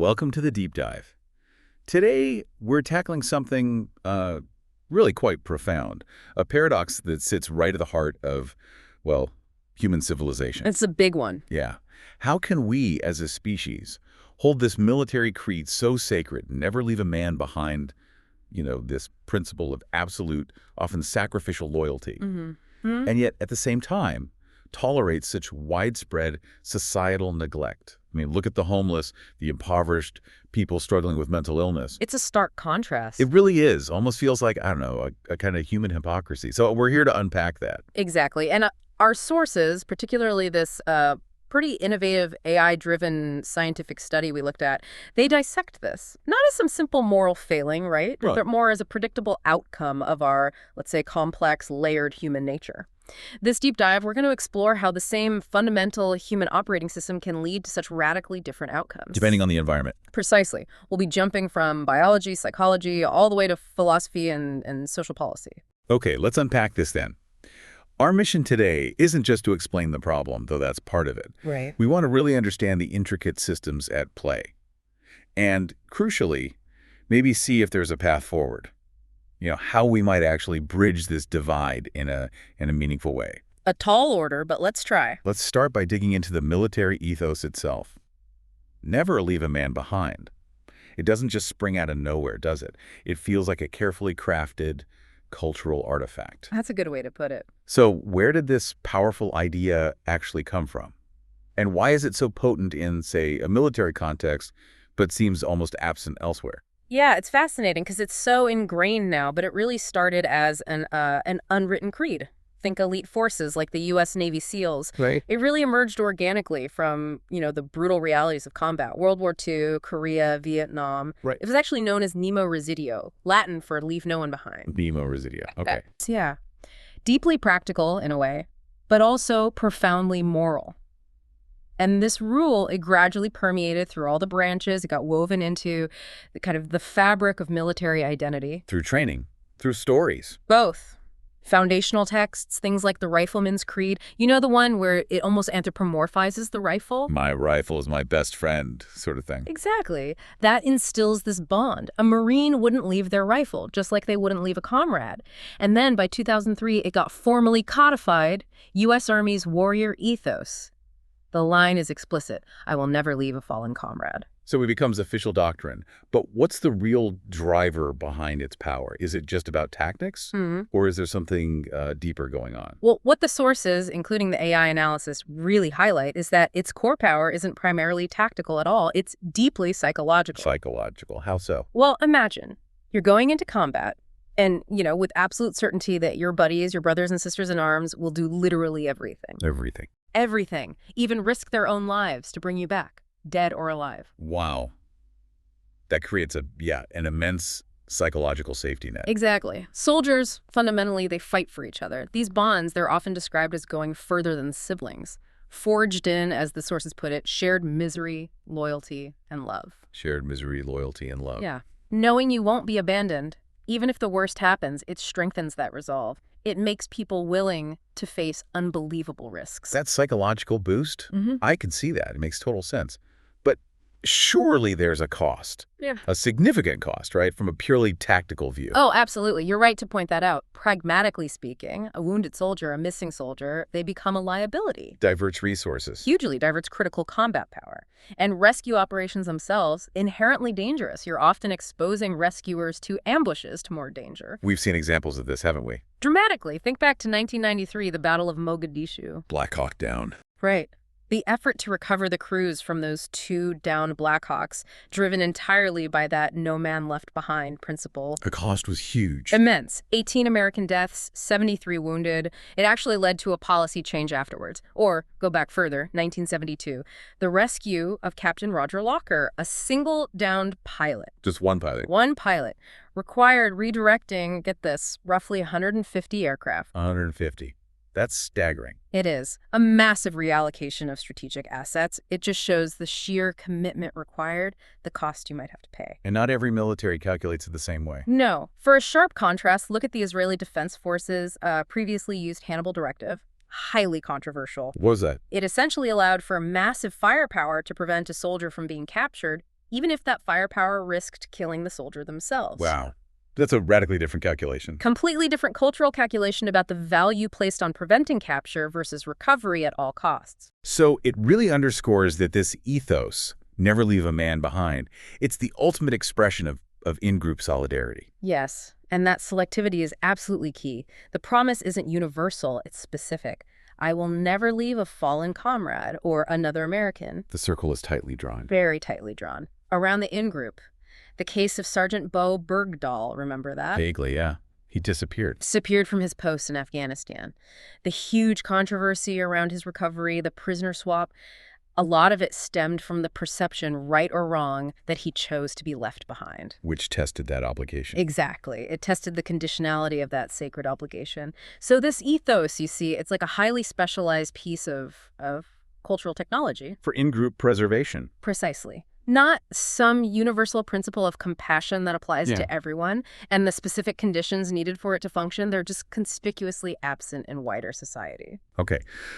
welcome to the Deep Dive. Today, we're tackling something really quite profound, a paradox that sits right at the heart of, well, human civilization. It's a big one. Yeah. How can we, as a species, hold this military creed so sacred, never leave a man behind, this principle of absolute, often sacrificial loyalty, and yet, at the same time, tolerate such widespread societal neglect? I mean, look at the homeless, the impoverished, people struggling with mental illness. It's a stark contrast. It really is. Almost feels like, I don't know, a kind of human hypocrisy. So we're here to unpack that. Exactly. And our sources, particularly this pretty innovative AI-driven scientific study we looked at, they dissect this. Not as some simple moral failing, right? But more as a predictable outcome of our, let's say, complex, layered human nature. This deep dive, we're going to explore how the same fundamental human operating system can lead to such radically different outcomes. Depending on the environment. Precisely. We'll be jumping from biology, psychology, all the way to philosophy and social policy. Okay, let's unpack this then. Our mission today isn't just to explain the problem, though that's part of it. Right. We want to really understand the intricate systems at play. And crucially, maybe see if there's a path forward. How we might actually bridge this divide in a meaningful way. A tall order, but let's try. Let's start by digging into the military ethos itself. Never leave a man behind. It doesn't just spring out of nowhere, does it? It feels like a carefully crafted cultural artifact. That's a good way to put it. So where did this powerful idea actually come from? And why is it so potent in, say, a military context, but seems almost absent elsewhere? Yeah, it's fascinating because it's so ingrained now, but it really started as an unwritten creed. Think elite forces like the U.S. Navy SEALs. Right. It really emerged organically from, the brutal realities of combat. World War II, Korea, Vietnam. Right. It was actually known as Nemo Residio, Latin for leave no one behind. Nemo Residio. Okay. Yeah. Deeply practical in a way, but also profoundly moral. And this rule, it gradually permeated through all the branches. It got woven into the fabric of military identity. Through training, through stories. Both. Foundational texts, things like the Rifleman's Creed. The one where it almost anthropomorphizes the rifle? My rifle is my best friend, sort of thing. Exactly. That instills this bond. A Marine wouldn't leave their rifle, just like they wouldn't leave a comrade. And then by 2003, it got formally codified, U.S. Army's warrior ethos. The line is explicit. I will never leave a fallen comrade. So it becomes official doctrine. But what's the real driver behind its power? Is it just about tactics? Or is there something deeper going on? Well, what the sources, including the AI analysis, really highlight is that its core power isn't primarily tactical at all. It's deeply psychological. Psychological. How so? Well, imagine you're going into combat and, with absolute certainty that your buddies, your brothers and sisters in arms will do literally everything. Everything. Everything. Even risk their own lives to bring you back, dead or alive. Wow. That creates an immense psychological safety net. Exactly. Soldiers, fundamentally, they fight for each other. These bonds, they're often described as going further than siblings. Forged in, as the sources put it, shared misery, loyalty, and love. Shared misery, loyalty, and love. Yeah. Knowing you won't be abandoned, even if the worst happens, it strengthens that resolve. It makes people willing to face unbelievable risks. That psychological boost, I can see that. It makes total sense. But surely there's a cost. Yeah. A significant cost, right? From a purely tactical view. Oh, absolutely. You're right to point that out. Pragmatically speaking, a wounded soldier, a missing soldier, they become a liability. Diverts resources. Hugely diverts critical combat power. And rescue operations themselves, inherently dangerous. You're often exposing rescuers to ambushes to more danger. We've seen examples of this, haven't we? Dramatically. Think back to 1993, the Battle of Mogadishu. Black Hawk Down. Right. The effort to recover the crews from those 2 downed Blackhawks, driven entirely by that no man left behind principle. The cost was huge. Immense. 18 American deaths, 73 wounded. It actually led to a policy change afterwards. Or, go back further, 1972. The rescue of Captain Roger Locker, a single downed pilot. Just one pilot. One pilot. Required redirecting, get this, roughly 150 aircraft. 150. That's staggering. It is. A massive reallocation of strategic assets. It just shows the sheer commitment required, the cost you might have to pay. And not every military calculates it the same way. No. For a sharp contrast, look at the Israeli Defense Forces' previously used Hannibal Directive. Highly controversial. What was that? It essentially allowed for massive firepower to prevent a soldier from being captured even if that firepower risked killing the soldier themselves. Wow. That's a radically different calculation. Completely different cultural calculation about the value placed on preventing capture versus recovery at all costs. So it really underscores that this ethos, never leave a man behind, it's the ultimate expression of in-group solidarity. Yes, and that selectivity is absolutely key. The promise isn't universal, it's specific. I will never leave a fallen comrade or another American. The circle is tightly drawn. Very tightly drawn. Around the in-group. The case of Sergeant Bo Bergdahl, remember that? Vaguely, yeah. He disappeared. Disappeared from his post in Afghanistan. The huge controversy around his recovery, the prisoner swap, a lot of it stemmed from the perception, right or wrong, that he chose to be left behind. Which tested that obligation. Exactly. It tested the conditionality of that sacred obligation. So this ethos, you see, it's like a highly specialized piece of cultural technology. For in-group preservation. Precisely. Not some universal principle of compassion that applies to everyone, and the specific conditions needed for it to function, they're just conspicuously absent in wider society. Okay,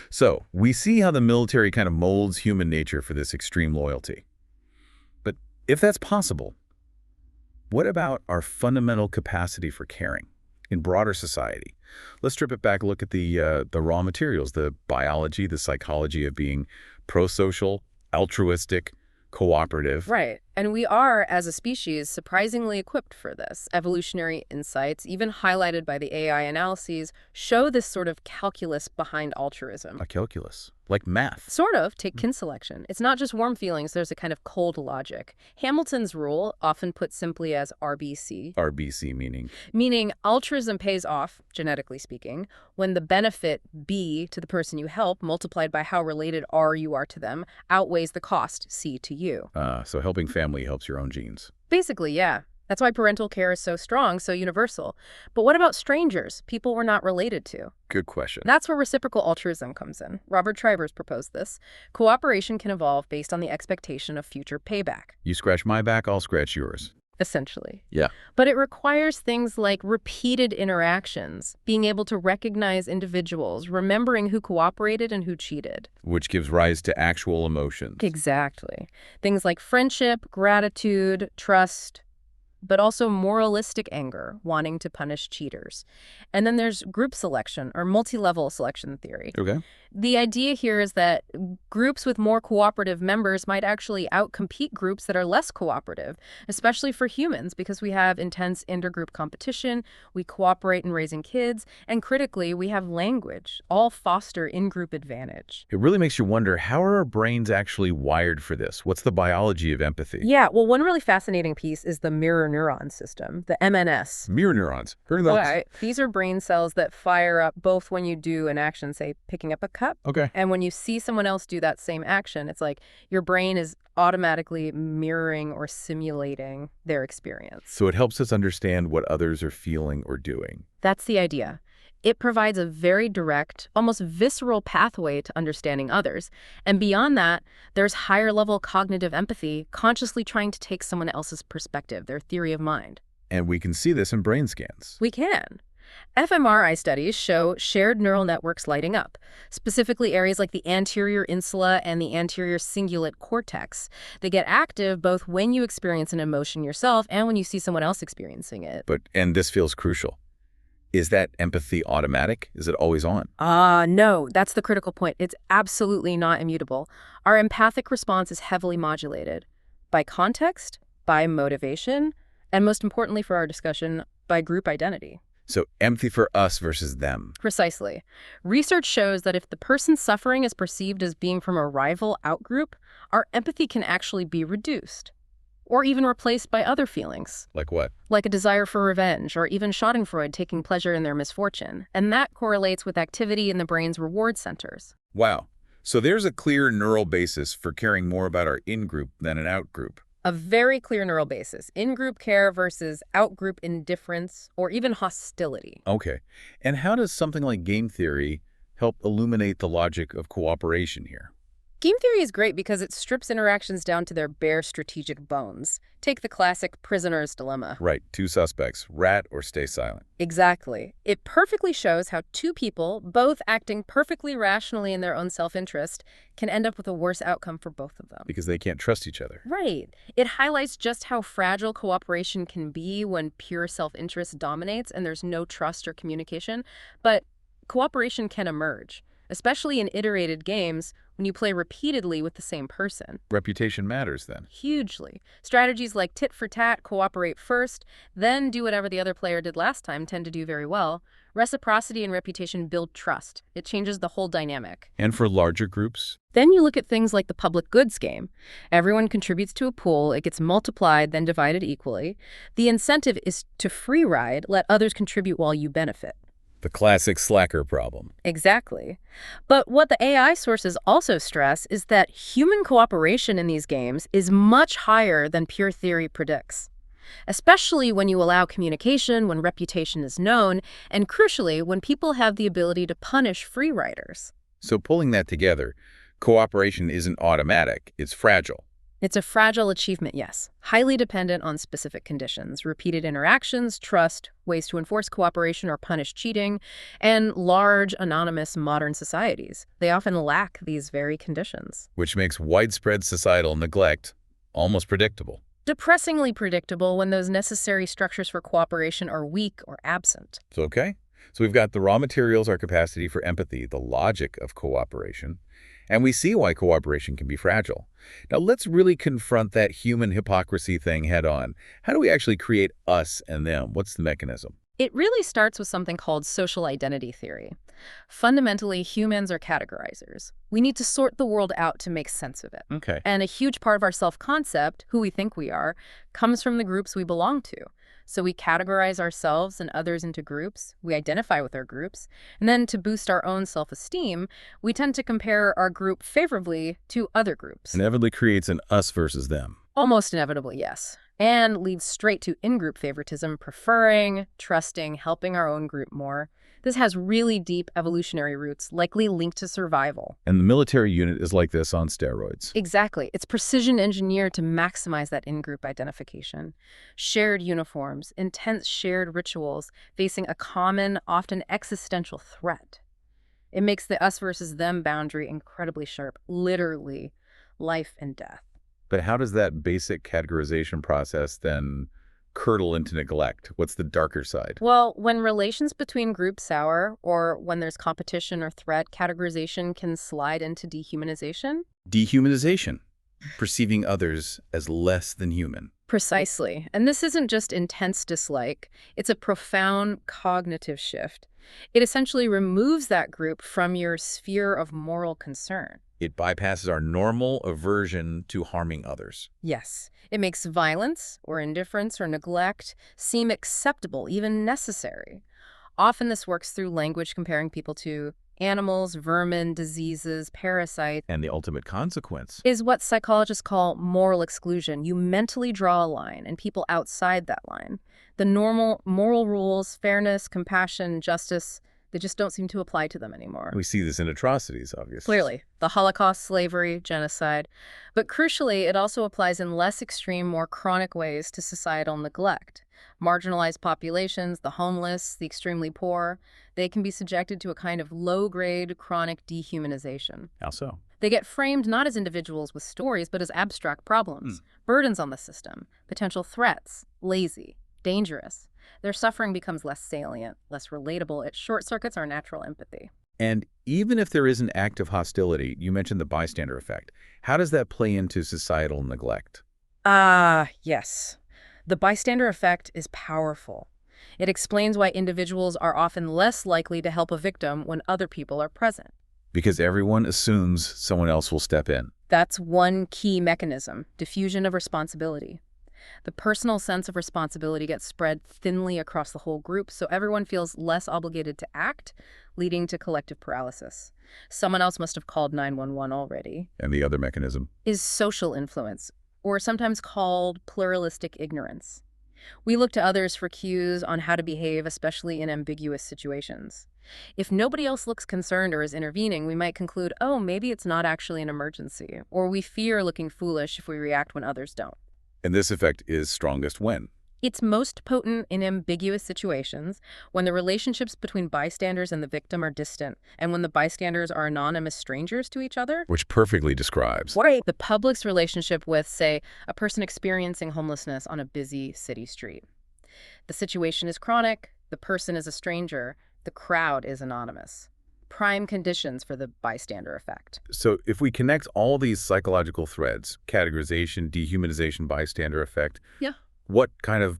so we see how the military kind of molds human nature for this extreme loyalty. But if that's possible, what about our fundamental capacity for caring in broader society? Let's strip it back, look at the raw materials, the biology, the psychology of being pro-social, altruistic, cooperative. Right. And we are, as a species, surprisingly equipped for this. Evolutionary insights, even highlighted by the AI analyses, show this sort of calculus behind altruism. A calculus, like math. Sort of. Take kin selection. It's not just warm feelings. There's a kind of cold logic. Hamilton's rule, often put simply as RBC. RBC meaning? Meaning altruism pays off, genetically speaking, when the benefit, B, to the person you help, multiplied by how related R you are to them, outweighs the cost, C, to you. So helping family helps your own genes. Basically, yeah. That's why parental care is so strong, so universal. But what about strangers, people we're not related to? Good question. That's where reciprocal altruism comes in. Robert Trivers proposed this. Cooperation can evolve based on the expectation of future payback. You scratch my back, I'll scratch yours. Essentially. Yeah. But it requires things like repeated interactions, being able to recognize individuals, remembering who cooperated and who cheated. Which gives rise to actual emotions. Exactly. Things like friendship, gratitude, trust, but also moralistic anger, wanting to punish cheaters. And then there's group selection or multi-level selection theory. Okay. The idea here is that groups with more cooperative members might actually outcompete groups that are less cooperative, especially for humans, because we have intense intergroup competition, we cooperate in raising kids, and critically, we have language, all foster in-group advantage. It really makes you wonder, how are our brains actually wired for this? What's the biology of empathy? Yeah, well, one really fascinating piece is the mirror neuron system, the MNS. Mirror neurons. Heard of those? Okay. These are brain cells that fire up both when you do an action, say picking up a cup, Okay. and when you see someone else do that same action. It's like your brain is automatically mirroring or simulating their experience. So it helps us understand what others are feeling or doing. That's the idea. It provides a very direct, almost visceral pathway to understanding others. And beyond that, there's higher-level cognitive empathy, consciously trying to take someone else's perspective, their theory of mind. And we can see this in brain scans. We can. fMRI studies show shared neural networks lighting up, specifically areas like the anterior insula and the anterior cingulate cortex. They get active both when you experience an emotion yourself and when you see someone else experiencing it. And this feels crucial. Is that empathy automatic? Is it always on? No, that's the critical point. It's absolutely not immutable. Our empathic response is heavily modulated by context, by motivation, and most importantly for our discussion, by group identity. So empathy for us versus them. Precisely. Research shows that if the person suffering is perceived as being from a rival outgroup, our empathy can actually be reduced. Or even replaced by other feelings. Like what? Like a desire for revenge, or even Schadenfreude taking pleasure in their misfortune. And that correlates with activity in the brain's reward centers. Wow. So there's a clear neural basis for caring more about our in-group than an out-group. A very clear neural basis. In-group care versus out-group indifference, or even hostility. Okay. And how does something like game theory help illuminate the logic of cooperation here? Game theory is great because it strips interactions down to their bare strategic bones. Take the classic prisoner's dilemma. Right, two suspects, rat or stay silent. Exactly. It perfectly shows how two people, both acting perfectly rationally in their own self-interest, can end up with a worse outcome for both of them. Because they can't trust each other. Right. It highlights just how fragile cooperation can be when pure self-interest dominates and there's no trust or communication. But cooperation can emerge, especially in iterated games when you play repeatedly with the same person. Reputation matters then. Hugely. Strategies like tit for tat, cooperate first, then do whatever the other player did last time tend to do very well. Reciprocity and reputation build trust. It changes the whole dynamic. And for larger groups? Then you look at things like the public goods game. Everyone contributes to a pool, it gets multiplied, then divided equally. The incentive is to free ride, let others contribute while you benefit. The classic slacker problem. Exactly. But what the AI sources also stress is that human cooperation in these games is much higher than pure theory predicts, especially when you allow communication, when reputation is known, and crucially, when people have the ability to punish free riders. So pulling that together, cooperation isn't automatic, it's fragile. It's a fragile achievement, yes. Highly dependent on specific conditions, repeated interactions, trust, ways to enforce cooperation or punish cheating, and large, anonymous modern societies. They often lack these very conditions. Which makes widespread societal neglect almost predictable. Depressingly predictable when those necessary structures for cooperation are weak or absent. So, okay. So we've got the raw materials, our capacity for empathy, the logic of cooperation, and we see why cooperation can be fragile. Now let's really confront that human hypocrisy thing head on. How do we actually create us and them? What's the mechanism? It really starts with something called social identity theory. Fundamentally, humans are categorizers. We need to sort the world out to make sense of it. Okay. And a huge part of our self-concept, who we think we are, comes from the groups we belong to. So we categorize ourselves and others into groups, we identify with our groups, and then to boost our own self-esteem, we tend to compare our group favorably to other groups. Inevitably creates an us versus them. Almost inevitably, yes. And leads straight to in-group favoritism, preferring, trusting, helping our own group more. This has really deep evolutionary roots, likely linked to survival. And the military unit is like this on steroids. Exactly. It's precision engineered to maximize that in-group identification. Shared uniforms, intense shared rituals, facing a common, often existential threat. It makes the us versus them boundary incredibly sharp, literally life and death. But how does that basic categorization process then curdle into neglect? What's the darker side? Well, when relations between groups sour, or when there's competition or threat, categorization can slide into dehumanization. Dehumanization. Perceiving others as less than human. Precisely. And this isn't just intense dislike. It's a profound cognitive shift. It essentially removes that group from your sphere of moral concern. It bypasses our normal aversion to harming others. Yes. It makes violence or indifference or neglect seem acceptable, even necessary. Often this works through language comparing people to animals, vermin, diseases, parasites. And the ultimate consequence is what psychologists call moral exclusion. You mentally draw a line and people outside that line. The normal moral rules, fairness, compassion, justice, they just don't seem to apply to them anymore. We see this in atrocities, obviously. Clearly. The Holocaust, slavery, genocide. But crucially, it also applies in less extreme, more chronic ways to societal neglect. Marginalized populations, the homeless, the extremely poor, they can be subjected to a kind of low-grade chronic dehumanization. How so? They get framed not as individuals with stories, but as abstract problems, burdens on the system, potential threats, lazy, dangerous. Their suffering becomes less salient, less relatable. It short-circuits our natural empathy. And even if there is an act of hostility, you mentioned the bystander effect. How does that play into societal neglect? Yes. The bystander effect is powerful. It explains why individuals are often less likely to help a victim when other people are present. Because everyone assumes someone else will step in. That's one key mechanism, diffusion of responsibility. The personal sense of responsibility gets spread thinly across the whole group, so everyone feels less obligated to act, leading to collective paralysis. Someone else must have called 911 already. And the other mechanism? Is social influence, or sometimes called pluralistic ignorance. We look to others for cues on how to behave, especially in ambiguous situations. If nobody else looks concerned or is intervening, we might conclude, oh, maybe it's not actually an emergency, or we fear looking foolish if we react when others don't. And this effect is strongest when? It's most potent in ambiguous situations, when the relationships between bystanders and the victim are distant, and when the bystanders are anonymous strangers to each other. Which perfectly describes The public's relationship with, say, a person experiencing homelessness on a busy city street. The situation is chronic, the person is a stranger, the crowd is anonymous. Prime conditions for the bystander effect. So if we connect all these psychological threads, categorization, dehumanization, bystander effect, what kind of,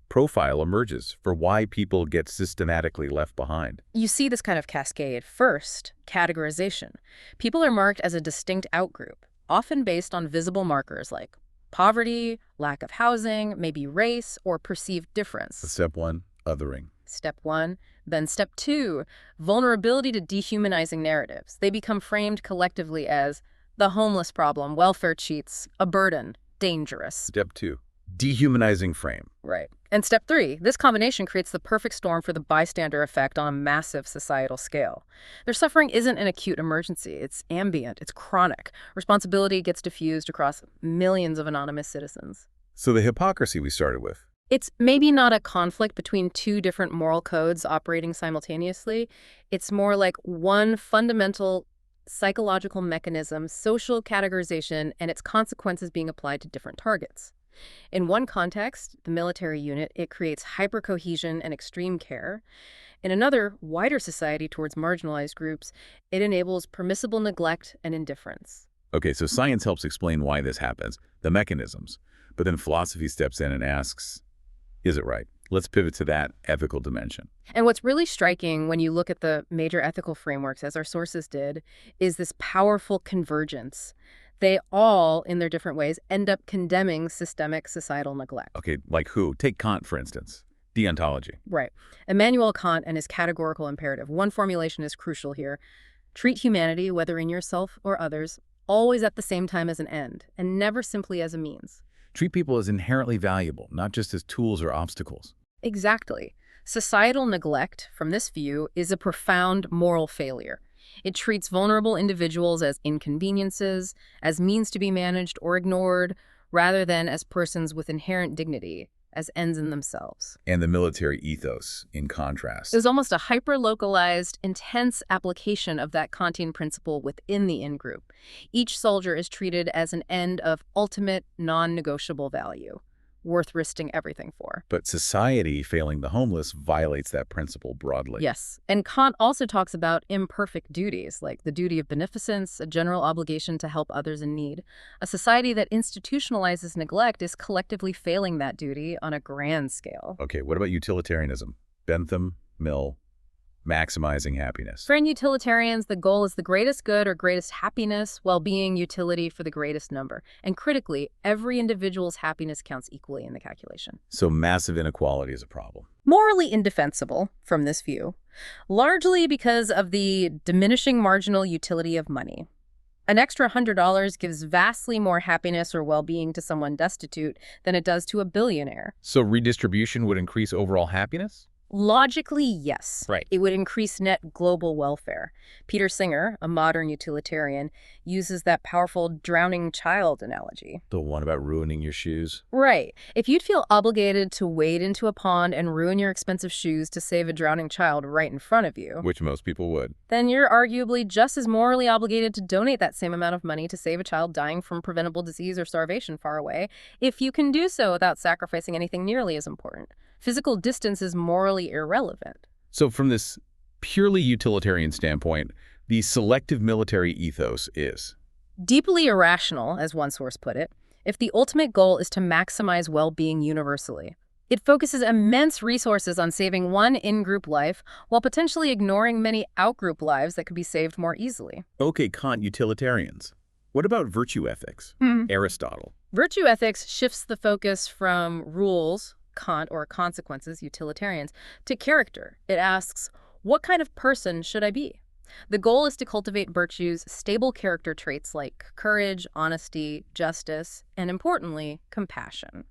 profile emerges for why people get systematically left behind? You see this kind of cascade. First, categorization. People are marked as a distinct outgroup, often based on visible markers like poverty, lack of housing, maybe race, or perceived difference. Step one, othering. Step one. Then step two, vulnerability to dehumanizing narratives. They become framed collectively as the homeless problem, welfare cheats, a burden, dangerous. Step two, dehumanizing frame. Right. And step three, this combination creates the perfect storm for the bystander effect on a massive societal scale. Their suffering isn't an acute emergency. It's ambient. It's chronic. Responsibility gets diffused across millions of anonymous citizens. So the hypocrisy we started with. It's maybe not a conflict between two different moral codes operating simultaneously. It's more like one fundamental psychological mechanism, social categorization, and its consequences being applied to different targets. In one context, the military unit, it creates hypercohesion and extreme care. In another, wider society towards marginalized groups, it enables permissible neglect and indifference. Okay, so science helps explain why this happens, the mechanisms. But then philosophy steps in and asks, is it right? Let's pivot to that ethical dimension. And what's really striking when you look at the major ethical frameworks, as our sources did, is this powerful convergence. They all, in their different ways, end up condemning systemic societal neglect. Okay, like who? Take Kant, for instance. Deontology. Right. Immanuel Kant and his categorical imperative. One formulation is crucial here. Treat humanity, whether in yourself or others, always at the same time as an end, and never simply as a means. Treat people as inherently valuable, not just as tools or obstacles. Exactly. Societal neglect, from this view, is a profound moral failure. It treats vulnerable individuals as inconveniences, as means to be managed or ignored, rather than as persons with inherent dignity, as ends in themselves. And the military ethos, in contrast. There's almost a hyper-localized, intense application of that Kantian principle within the in-group. Each soldier is treated as an end of ultimate, non-negotiable value, worth risking everything for. But society, failing the homeless, violates that principle broadly. Yes, and Kant also talks about imperfect duties, like the duty of beneficence, a general obligation to help others in need. A society that institutionalizes neglect is collectively failing that duty on a grand scale. Okay, what about utilitarianism? Bentham, Mill, maximizing happiness. For utilitarians, the goal is the greatest good or greatest happiness, well-being, utility for the greatest number. And critically, every individual's happiness counts equally in the calculation. So massive inequality is a problem. Morally indefensible from this view, largely because of the diminishing marginal utility of money. An extra $100 gives vastly more happiness or well-being to someone destitute than it does to a billionaire. So redistribution would increase overall happiness? Logically, yes. Right. It would increase net global welfare. Peter Singer, a modern utilitarian, uses that powerful drowning child analogy. The one about ruining your shoes? Right. If you'd feel obligated to wade into a pond and ruin your expensive shoes to save a drowning child right in front of you, Which most people would. then you're arguably just as morally obligated to donate that same amount of money to save a child dying from preventable disease or starvation far away, if you can do so without sacrificing anything nearly as important. Physical distance is morally irrelevant. So from this purely utilitarian standpoint, the selective military ethos is Deeply irrational, as one source put it, if the ultimate goal is to maximize well-being universally. It focuses immense resources on saving one in-group life while potentially ignoring many out-group lives that could be saved more easily. Okay, Kant utilitarians. What about virtue ethics? Aristotle. Virtue ethics shifts the focus from rules, Kant, or consequences, utilitarians, to character. It asks, what kind of person should I be? The goal is to cultivate virtues, stable character traits like courage, honesty, justice, and importantly, compassion.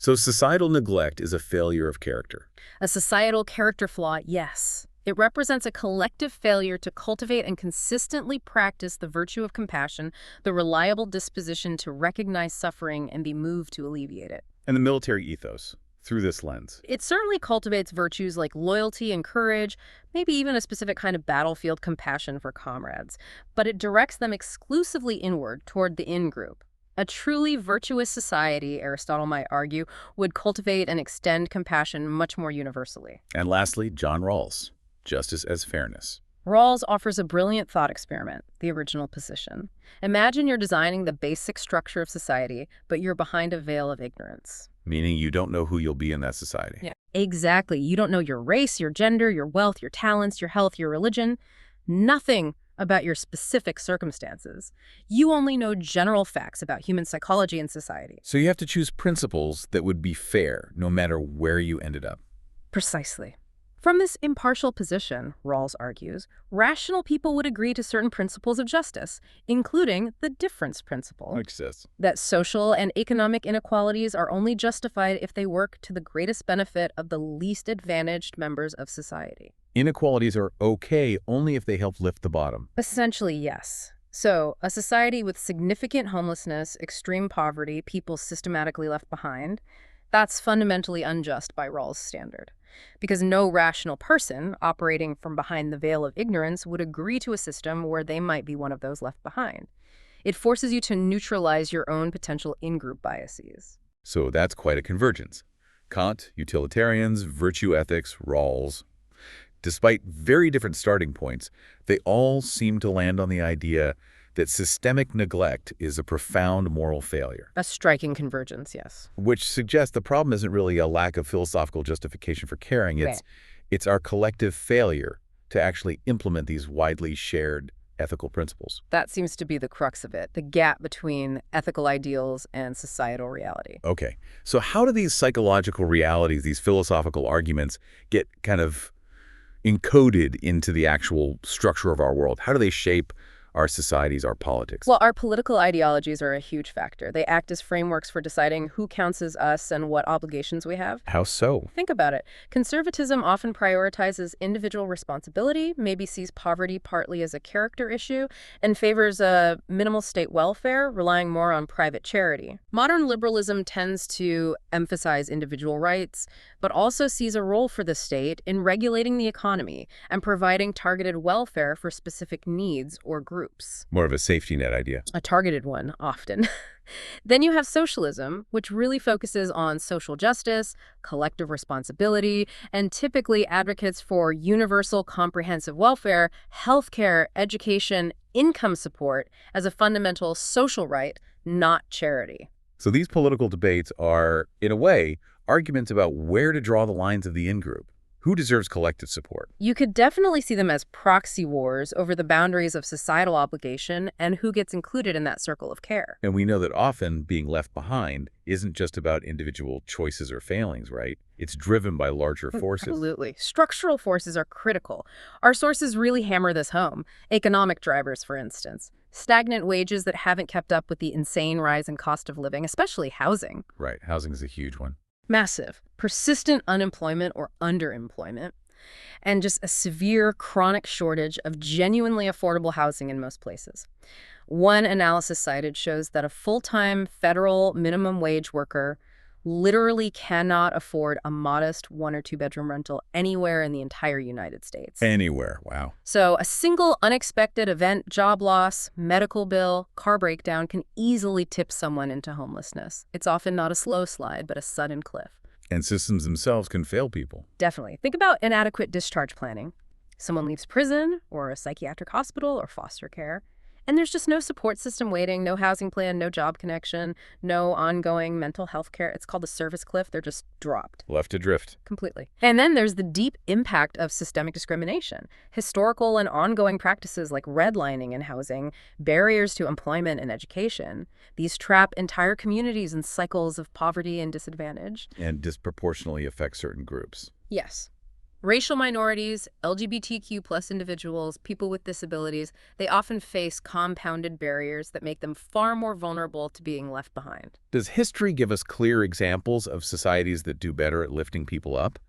So societal neglect is a failure of character. A societal character flaw, yes. It represents a collective failure to cultivate and consistently practice the virtue of compassion, the reliable disposition to recognize suffering and be moved to alleviate it. And the military ethos, through this lens. It certainly cultivates virtues like loyalty and courage, maybe even a specific kind of battlefield compassion for comrades, but it directs them exclusively inward toward the in-group. A truly virtuous society, Aristotle might argue, would cultivate and extend compassion much more universally. And lastly, John Rawls, justice as fairness. Rawls offers a brilliant thought experiment, the original position. Imagine you're designing the basic structure of society, but you're behind a veil of ignorance. Meaning you don't know who you'll be in that society. Yeah, exactly. You don't know your race, your gender, your wealth, your talents, your health, your religion. Nothing about your specific circumstances. You only know general facts about human psychology and society. So you have to choose principles that would be fair, no matter where you ended up. Precisely. From this impartial position, Rawls argues, rational people would agree to certain principles of justice, including the difference principle. Makes sense. That social and economic inequalities are only justified if they work to the greatest benefit of the least advantaged members of society. Inequalities are okay only if they help lift the bottom. Essentially, yes. So, a society with significant homelessness, extreme poverty, people systematically left behind, that's fundamentally unjust by Rawls' standard. Because no rational person operating from behind the veil of ignorance would agree to a system where they might be one of those left behind. It forces you to neutralize your own potential in-group biases. So that's quite a convergence. Kant, utilitarians, virtue ethics, Rawls. Despite very different starting points, they all seem to land on the idea that systemic neglect is a profound moral failure. A striking convergence, yes. Which suggests the problem isn't really a lack of philosophical justification for caring. It's our collective failure to actually implement these widely shared ethical principles. That seems to be the crux of it, the gap between ethical ideals and societal reality. Okay, so how do these psychological realities, these philosophical arguments, get kind of encoded into the actual structure of our world? How do they shape our societies, our politics? Well, our political ideologies are a huge factor. They act as frameworks for deciding who counts as us and what obligations we have. How so? Think about it. Conservatism often prioritizes individual responsibility, maybe sees poverty partly as a character issue, and favors a minimal state welfare, relying more on private charity. Modern liberalism tends to emphasize individual rights, but also sees a role for the state in regulating the economy and providing targeted welfare for specific needs or groups. More of a safety net idea. A targeted one, often. Then you have socialism, which really focuses on social justice, collective responsibility, and typically advocates for universal comprehensive welfare, healthcare, education, income support as a fundamental social right, not charity. So these political debates are, in a way, arguments about where to draw the lines of the in-group. Who deserves collective support? You could definitely see them as proxy wars over the boundaries of societal obligation and who gets included in that circle of care. And we know that often being left behind isn't just about individual choices or failings, right? It's driven by larger forces. Absolutely. Structural forces are critical. Our sources really hammer this home. Economic drivers, for instance. Stagnant wages that haven't kept up with the insane rise in cost of living, especially housing. Right. Housing is a huge one. Massive, persistent unemployment or underemployment, and just a severe chronic shortage of genuinely affordable housing in most places. One analysis cited shows that a full-time federal minimum wage worker literally cannot afford a modest 1- or 2-bedroom rental anywhere in the entire United States. Anywhere. Wow. So a single unexpected event, job loss, medical bill, car breakdown can easily tip someone into homelessness. It's often not a slow slide, but a sudden cliff. And systems themselves can fail people. Definitely. Think about inadequate discharge planning. Someone leaves prison or a psychiatric hospital or foster care, and there's just no support system waiting, no housing plan, no job connection, no ongoing mental health care. It's called the service cliff. They're just dropped. Left adrift. Completely. And then there's the deep impact of systemic discrimination. Historical and ongoing practices like redlining in housing, barriers to employment and education. These trap entire communities in cycles of poverty and disadvantage. And disproportionately affect certain groups. Yes. Racial minorities, LGBTQ+ individuals, people with disabilities, they often face compounded barriers that make them far more vulnerable to being left behind. Does history give us clear examples of societies that do better at lifting people up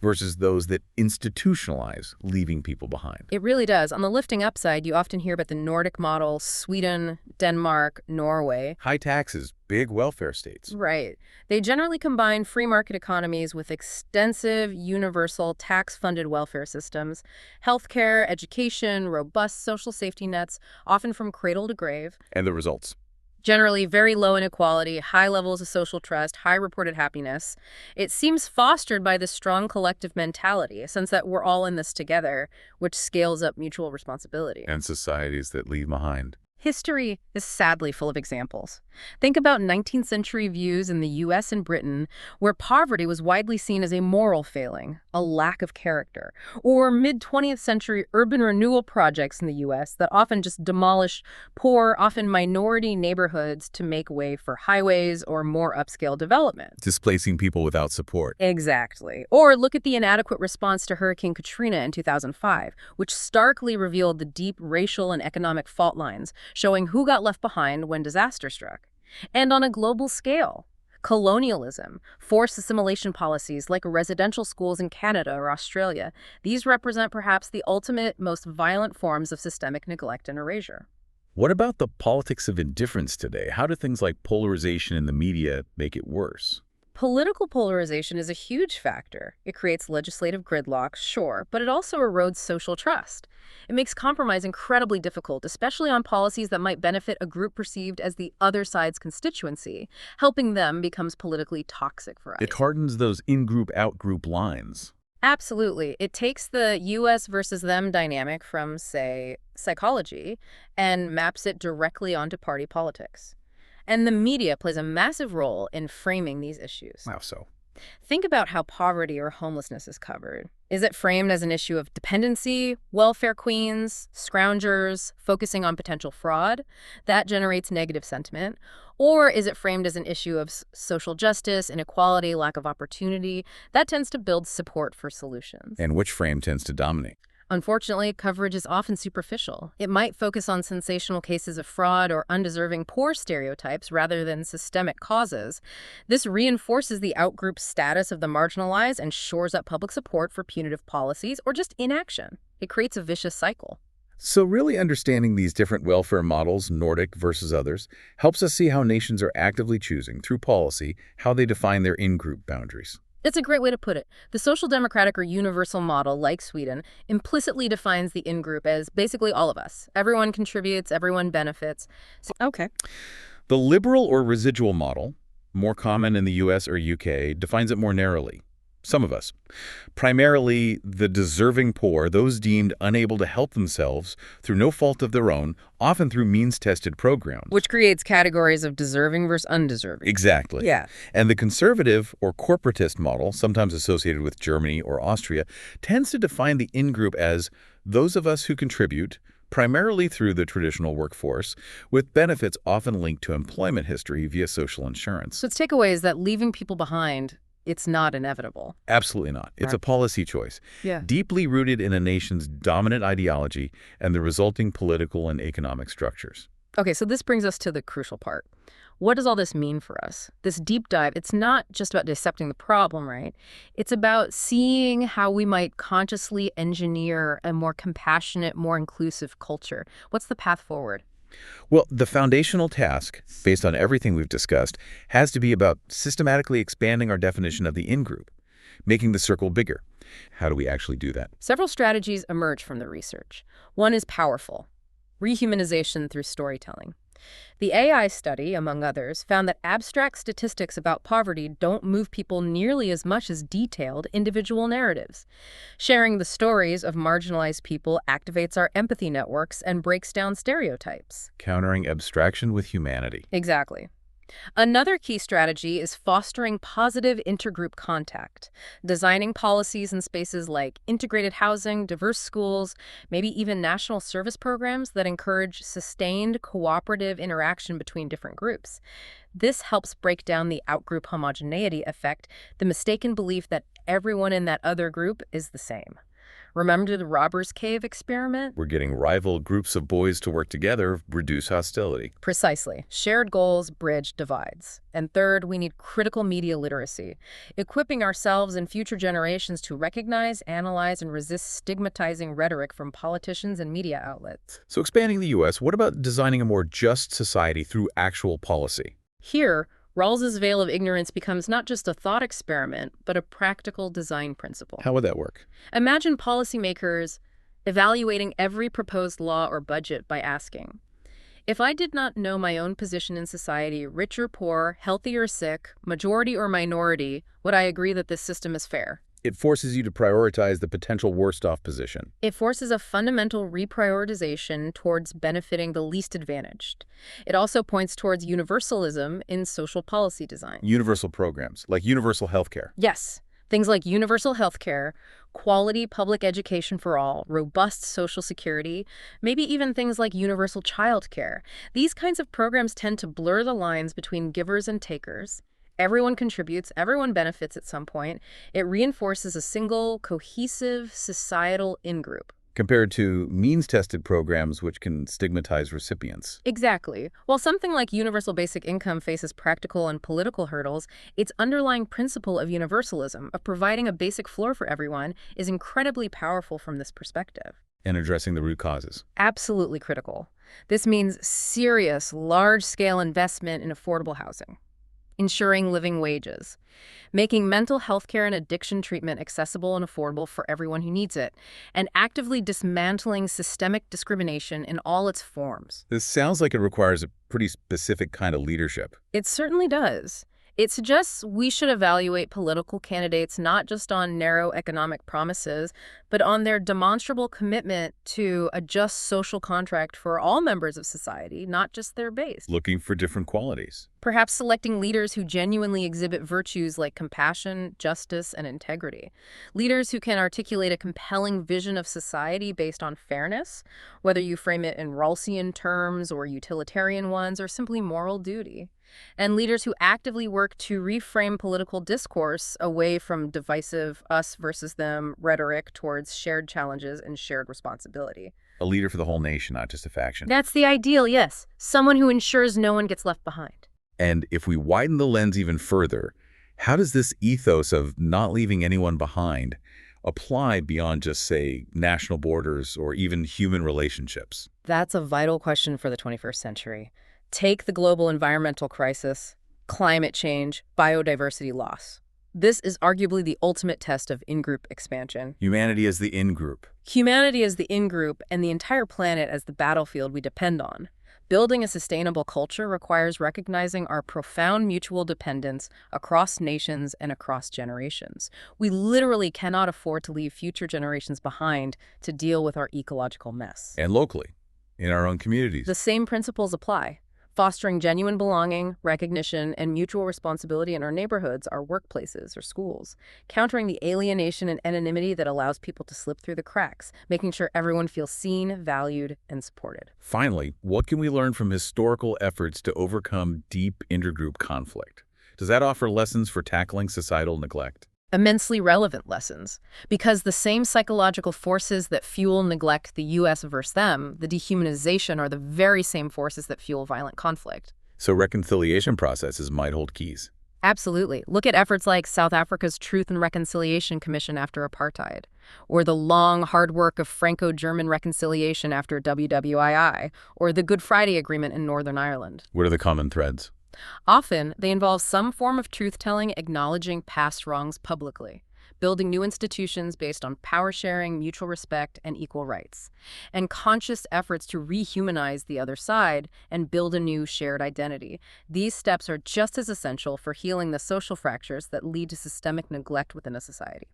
versus those that institutionalize leaving people behind? It really does. On the lifting up side, you often hear about the Nordic model, Sweden, Denmark, Norway. High taxes, big welfare states. Right. They generally combine free market economies with extensive, universal, tax-funded welfare systems, healthcare, education, robust social safety nets, often from cradle to grave. And the results? Generally, very low inequality, high levels of social trust, high reported happiness. It seems fostered by this strong collective mentality, a sense that we're all in this together, which scales up mutual responsibility. And societies that leave behind. History is sadly full of examples. Think about 19th century views in the US and Britain, where poverty was widely seen as a moral failing, a lack of character, or mid-20th century urban renewal projects in the US that often just demolish poor, often minority neighborhoods to make way for highways or more upscale development. Displacing people without support. Exactly. Or look at the inadequate response to Hurricane Katrina in 2005, which starkly revealed the deep racial and economic fault lines, showing who got left behind when disaster struck. And on a global scale, colonialism, forced assimilation policies like residential schools in Canada or Australia, these represent perhaps the ultimate, most violent forms of systemic neglect and erasure. What about the politics of indifference today? How do things like polarization in the media make it worse? Political polarization is a huge factor. It creates legislative gridlock, sure, but it also erodes social trust. It makes compromise incredibly difficult, especially on policies that might benefit a group perceived as the other side's constituency. Helping them becomes politically toxic for us. It hardens those in-group, out-group lines. Absolutely. It takes the US versus them dynamic from, say, psychology and maps it directly onto party politics. And the media plays a massive role in framing these issues. How so? Think about how poverty or homelessness is covered. Is it framed as an issue of dependency, welfare queens, scroungers, focusing on potential fraud? That generates negative sentiment. Or is it framed as an issue of social justice, inequality, lack of opportunity? That tends to build support for solutions. And which frame tends to dominate? Unfortunately, coverage is often superficial. It might focus on sensational cases of fraud or undeserving poor stereotypes rather than systemic causes. This reinforces the outgroup status of the marginalized and shores up public support for punitive policies or just inaction. It creates a vicious cycle. So really understanding these different welfare models, Nordic versus others, helps us see how nations are actively choosing, through policy, how they define their in-group boundaries. It's a great way to put it. The social democratic or universal model, like Sweden, implicitly defines the in-group as basically all of us. Everyone contributes, everyone benefits. Okay. The liberal or residual model, more common in the US or UK, defines it more narrowly. Some of us. Primarily the deserving poor, those deemed unable to help themselves through no fault of their own, often through means-tested programs. Which creates categories of deserving versus undeserving. Exactly. Yeah. And the conservative or corporatist model, sometimes associated with Germany or Austria, tends to define the in-group as those of us who contribute, primarily through the traditional workforce, with benefits often linked to employment history via social insurance. So its takeaway is that leaving people behind, it's not inevitable. Absolutely not. It's a policy choice, Yeah. deeply rooted in a nation's dominant ideology and the resulting political and economic structures. Okay, so this brings us to the crucial part. What does all this mean for us? This deep dive, it's not just about dissecting the problem, right? It's about seeing how we might consciously engineer a more compassionate, more inclusive culture. What's the path forward? Well, the foundational task, based on everything we've discussed, has to be about systematically expanding our definition of the in-group, making the circle bigger. How do we actually do that? Several strategies emerge from the research. One is powerful: rehumanization through storytelling. The AI study, among others, found that abstract statistics about poverty don't move people nearly as much as detailed individual narratives. Sharing the stories of marginalized people activates our empathy networks and breaks down stereotypes. Countering abstraction with humanity. Exactly. Another key strategy is fostering positive intergroup contact, designing policies and spaces like integrated housing, diverse schools, maybe even national service programs that encourage sustained cooperative interaction between different groups. This helps break down the outgroup homogeneity effect, the mistaken belief that everyone in that other group is the same. Remember the Robbers Cave experiment? We're getting rival groups of boys to work together, reduce hostility. Precisely. Shared goals bridge divides. And third, we need critical media literacy, equipping ourselves and future generations to recognize, analyze, and resist stigmatizing rhetoric from politicians and media outlets. So expanding the U.S., what about designing a more just society through actual policy? Here, Rawls's veil of ignorance becomes not just a thought experiment, but a practical design principle. How would that work? Imagine policymakers evaluating every proposed law or budget by asking, if I did not know my own position in society, rich or poor, healthy or sick, majority or minority, would I agree that this system is fair? It forces you to prioritize the potential worst-off position. It forces a fundamental reprioritization towards benefiting the least advantaged. It also points towards universalism in social policy design. Universal programs, like universal health care. Yes, things like universal health care, quality public education for all, robust social security, maybe even things like universal child care. These kinds of programs tend to blur the lines between givers and takers. Everyone contributes, everyone benefits at some point. It reinforces a single, cohesive, societal in-group. Compared to means-tested programs which can stigmatize recipients. Exactly. While something like universal basic income faces practical and political hurdles, its underlying principle of universalism, of providing a basic floor for everyone, is incredibly powerful from this perspective. And addressing the root causes. Absolutely critical. This means serious, large-scale investment in affordable housing, ensuring living wages, making mental health care and addiction treatment accessible and affordable for everyone who needs it, and actively dismantling systemic discrimination in all its forms. This sounds like it requires a pretty specific kind of leadership. It certainly does. It suggests we should evaluate political candidates not just on narrow economic promises, but on their demonstrable commitment to a just social contract for all members of society, not just their base. Looking for different qualities. Perhaps selecting leaders who genuinely exhibit virtues like compassion, justice, and integrity. Leaders who can articulate a compelling vision of society based on fairness, whether you frame it in Rawlsian terms or utilitarian ones or simply moral duty. And leaders who actively work to reframe political discourse away from divisive us versus them rhetoric towards shared challenges and shared responsibility. A leader for the whole nation, not just a faction. That's the ideal, yes. Someone who ensures no one gets left behind. And if we widen the lens even further, how does this ethos of not leaving anyone behind apply beyond just, say, national borders or even human relationships? That's a vital question for the 21st century. Take the global environmental crisis, climate change, biodiversity loss. This is arguably the ultimate test of in-group expansion. Humanity as the in-group. Humanity as the in-group and the entire planet as the battlefield we depend on. Building a sustainable culture requires recognizing our profound mutual dependence across nations and across generations. We literally cannot afford to leave future generations behind to deal with our ecological mess. And locally, in our own communities. The same principles apply. Fostering genuine belonging, recognition, and mutual responsibility in our neighborhoods, our workplaces, or schools. Countering the alienation and anonymity that allows people to slip through the cracks, making sure everyone feels seen, valued, and supported. Finally, what can we learn from historical efforts to overcome deep intergroup conflict? Does that offer lessons for tackling societal neglect? Immensely relevant lessons, because the same psychological forces that fuel neglect the U.S. versus them, the dehumanization, are the very same forces that fuel violent conflict. So reconciliation processes might hold keys. Absolutely. Look at efforts like South Africa's Truth and Reconciliation Commission after apartheid, or the long, hard work of Franco-German reconciliation after WWII, or the Good Friday Agreement in Northern Ireland. What are the common threads? Often, they involve some form of truth-telling, acknowledging past wrongs publicly, building new institutions based on power-sharing, mutual respect, and equal rights, and conscious efforts to rehumanize the other side and build a new shared identity. These steps are just as essential for healing the social fractures that lead to systemic neglect within a society.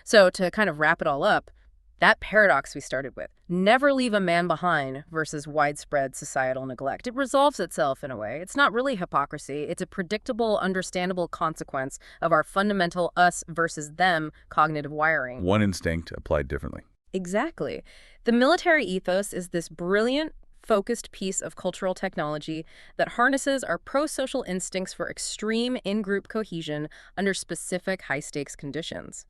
So, to kind of wrap it all up, That paradox we started with, never leave a man behind versus widespread societal neglect, it resolves itself in a way. It's not really hypocrisy. It's a predictable, understandable consequence of our fundamental us versus them cognitive wiring. One instinct applied differently. Exactly. The military ethos is this brilliant, focused piece of cultural technology that harnesses our pro-social instincts for extreme in-group cohesion under specific high-stakes conditions.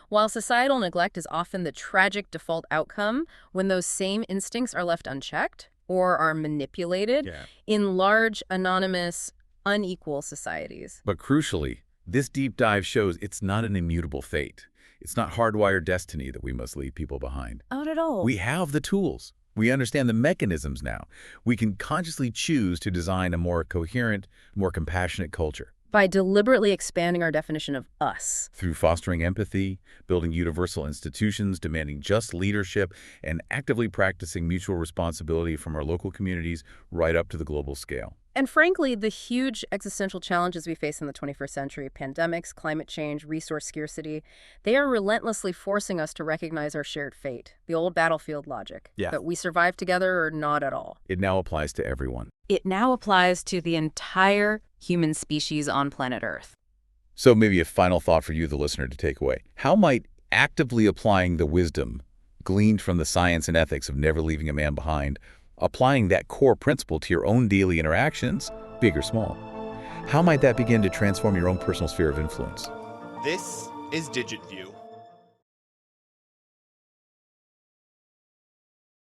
While societal neglect is often the tragic default outcome when those same instincts are left unchecked or are manipulated in large, anonymous, unequal societies. But crucially, this deep dive shows it's not an immutable fate. It's not hardwired destiny that we must leave people behind. Not at all. We have the tools. We understand the mechanisms now. We can consciously choose to design a more coherent, more compassionate culture. By deliberately expanding our definition of us. Through fostering empathy, building universal institutions, demanding just leadership, and actively practicing mutual responsibility from our local communities right up to the global scale. And frankly, the huge existential challenges we face in the 21st century, pandemics, climate change, resource scarcity, they are relentlessly forcing us to recognize our shared fate, the old battlefield logic, that we survive together or not at all. It now applies to everyone. It now applies to the entire human species on planet Earth. So maybe a final thought for you, the listener, to take away. How might actively applying the wisdom gleaned from the science and ethics of never leaving a man behind, applying that core principle to your own daily interactions, big or small, how might that begin to transform your own personal sphere of influence? This is DigitView.